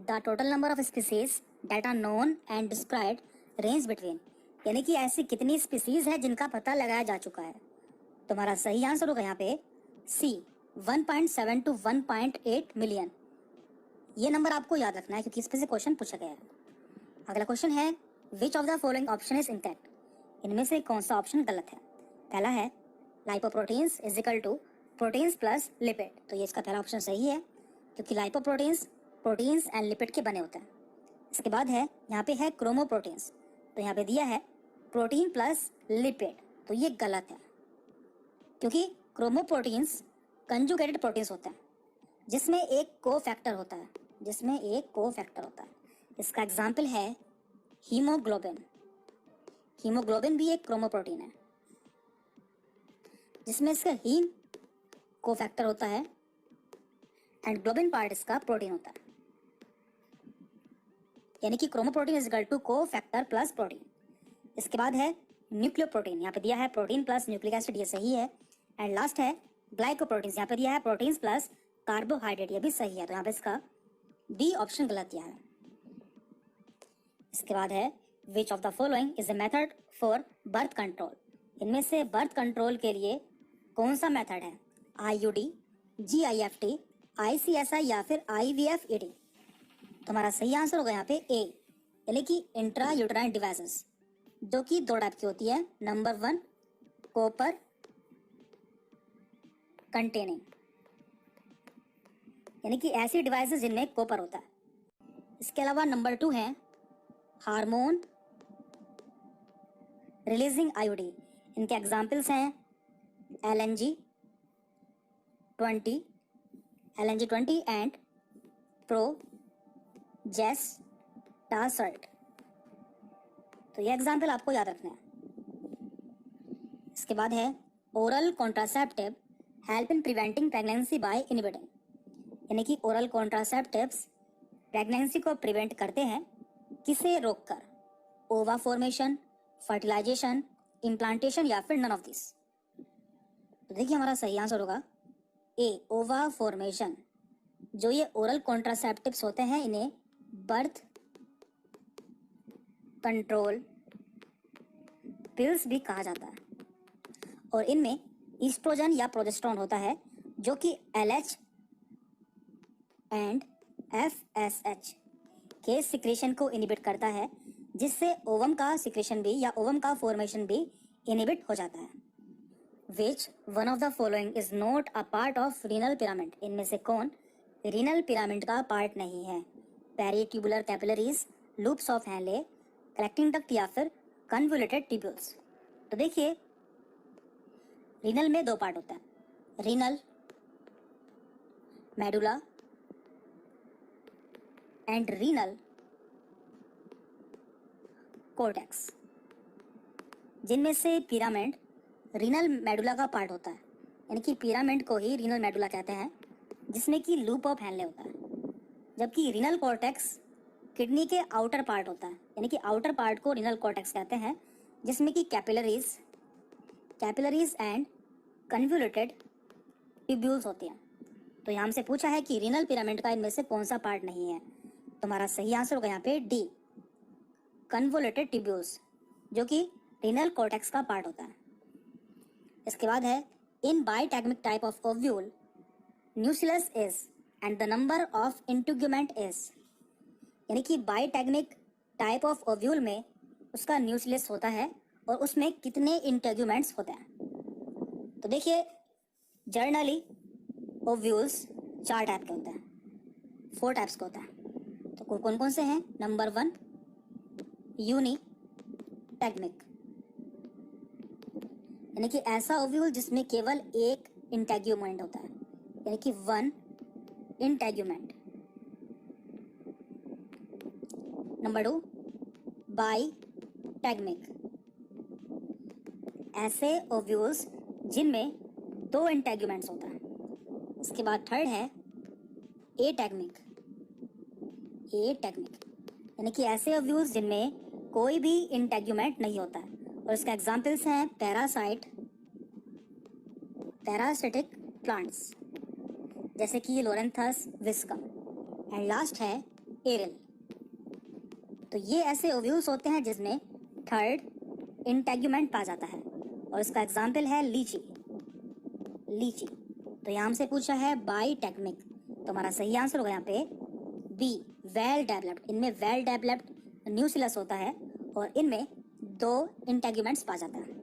The total number of species that are known and described range between, यानी कि ऐसी कितनी स्पीसीज है जिनका पता लगाया जा चुका है। तुम्हारा सही आंसर होगा यहाँ पे सी 1.7 टू 1.8 मिलियन। ये नंबर आपको याद रखना है क्योंकि इस पे से क्वेश्चन पूछा गया है। अगला क्वेश्चन है which of the following option is incorrect, इनमें से कौन सा ऑप्शन गलत है। पहला है lipoproteins is equal to proteins plus lipid, तो ये इसका पहला ऑप्शन सही है क्योंकि लाइपोप्रोटीन्स प्रोटीन्स एंड लिपिड के बने होते हैं। इसके बाद है यहाँ पे है क्रोमोप्रोटीन्स, तो यहाँ पे दिया है प्रोटीन प्लस लिपिड, तो ये गलत है क्योंकि क्रोमोप्रोटीन्स कंजुगेटेड प्रोटीन्स होते हैं जिसमें एक कोफैक्टर होता है, इसका एग्जाम्पल है हीमोग्लोबिन। हीमोग्लोबिन भी एक क्रोमोप्रोटीन है जिसमें इसका हीम कोफैक्टर होता है एंड ग्लोबिन पार्ट इसका प्रोटीन होता है, यानी कि chromoprotein is equal to cofactor plus protein. इसके बाद है न्यूक्लियोप्रोटीन, यहाँ पे दिया है प्रोटीन प्लस न्यूक्लिक एसिड, ये सही है। एंड लास्ट है ग्लाइकोप्रोटीन्स, यहाँ पे दिया है प्रोटीन्स प्लस कार्बोहाइड्रेट, ये भी सही है, तो यहाँ पे इसका डी ऑप्शन गलत दिया है। इसके बाद है which of the following is a method for birth control, इनमें से बर्थ कंट्रोल के लिए कौन सा मेथड है, IUD, GIFT, ICSI या फिर IVF-ED। तुम्हारा सही आंसर होगा यहाँ पे ए, यानी कि इंट्रा यूट्राइन डिवाइसेस, जो कि दो टाइप की होती है। नंबर 1 कॉपर कंटेनिंग, यानी कि ऐसी डिवाइसेस जिनमें कॉपर होता है। इसके अलावा नंबर 2 है हार्मोन रिलीजिंग IUD, इनके एग्जाम्पल्स हैं LNG-20 एंड प्रोजेस्टासर्ट, तो ये एग्जाम्पल आपको याद रखना है। इसके बाद है oral contraceptive help in preventing pregnancy by inhibiting, यानी कि ओरल कॉन्ट्रासेप्टिव्स प्रेगनेंसी को प्रिवेंट करते हैं, किसे रोककर, ओवा फॉर्मेशन, फर्टिलाइजेशन, इम्प्लांटेशन या फिर नन ऑफ दिस। तो देखिए हमारा सही आंसर होगा ए, ओवा फॉर्मेशन। जो ये ओरल कॉन्ट्रासेप्टिव्स होते हैं इन्हें बर्थ कंट्रोल पिल्स भी कहा जाता है और इनमें ईस्ट्रोजन या प्रोजेस्टेरोन होता है जो कि LH एंड FSH के सिक्रेशन को इनहिबिट करता है, जिससे ओवम का सिक्रेशन भी या ओवम का फॉर्मेशन भी इनहिबिट हो जाता है। Which one of the following is not a part of renal pyramid, इनमें से कौन रीनल पिरामिड का पार्ट नहीं है, पेरिट्यूबुलर कैपिलरीज, लूप्स ऑफ हैले, कलेक्टिंग डक्ट या फिर कन्वोल्यूटेड ट्यूब्यूल्स। तो देखिए रीनल में दो पार्ट होता है, renal medulla and renal cortex, जिनमें से पिरामिड रीनल मेडुला का पार्ट होता है, यानी कि पिरामिड को ही रीनल मेडुला कहते हैं जिसमें कि लूप ऑफ हैनले होता है, जबकि रीनल कॉर्टेक्स किडनी के आउटर पार्ट होता है, यानी कि आउटर पार्ट को रीनल कॉर्टेक्स कहते हैं, जिसमें कि कैपिलरीज एंड कन्वोल्यूटेड ट्यूब्यूल्स होती हैं। तो यहाँ से पूछा है कि रीनल पिरामिड का इनमें से कौन सा पार्ट नहीं है, तुम्हारा सही आंसर होगा यहाँ पे डी, कन्वोल्यूटेड ट्यूब्यूल्स, जो कि रीनल कॉर्टेक्स का पार्ट होता है। इसके बाद है in bitegmic type of ovule nucleus is and the number of integument is, यानी कि बाइटैगमिक टाइप ऑफ ओव्यूल में उसका न्यूक्लियस होता है और उसमें कितने इंटीग्यूमेंट्स होते हैं। तो देखिए जर्नली ओव्यूल्स 4 टाइप के होते हैं, 4 टाइप्स के होते हैं, तो कौन कौन से हैं। नंबर 1 यूनिटैगमिक, यानी कि ऐसा ओव्यूल जिसमें केवल एक इंटेग्यूमेंट होता है, यानी कि 1 इंटेग्यूमेंट। नंबर 2 बाइटैगमिक, ऐसे ओव्यूल्स जिनमें 2 इंटेग्यूमेंट्स होता है। इसके बाद थर्ड है एटैगमिक, यानी कि ऐसे ओव्यूल्स जिनमें कोई भी इंटेग्यूमेंट नहीं होता है, और इसका एग्जाम्पल्स हैं पैरासिटिक प्लांट्स जैसे कि लोरेंथस विस्कम। एंड लास्ट है एरिल। तो ये ऐसे ओव्यूल्स होते हैं जिसमें थर्ड इंटेग्यूमेंट पा जाता है, और इसका एग्जाम्पल है लीची। लीची। तो यहाँ हमसे पूछा है बाई टेक्निक, तो हमारा सही आंसर होगा यहाँ पे बी, वेल डेवलप्ड। इनमें वेल डेवलप्ड न्यूक्लियस होता है और इनमें 2 इंटेग्यूमेंट्स पा जाता है।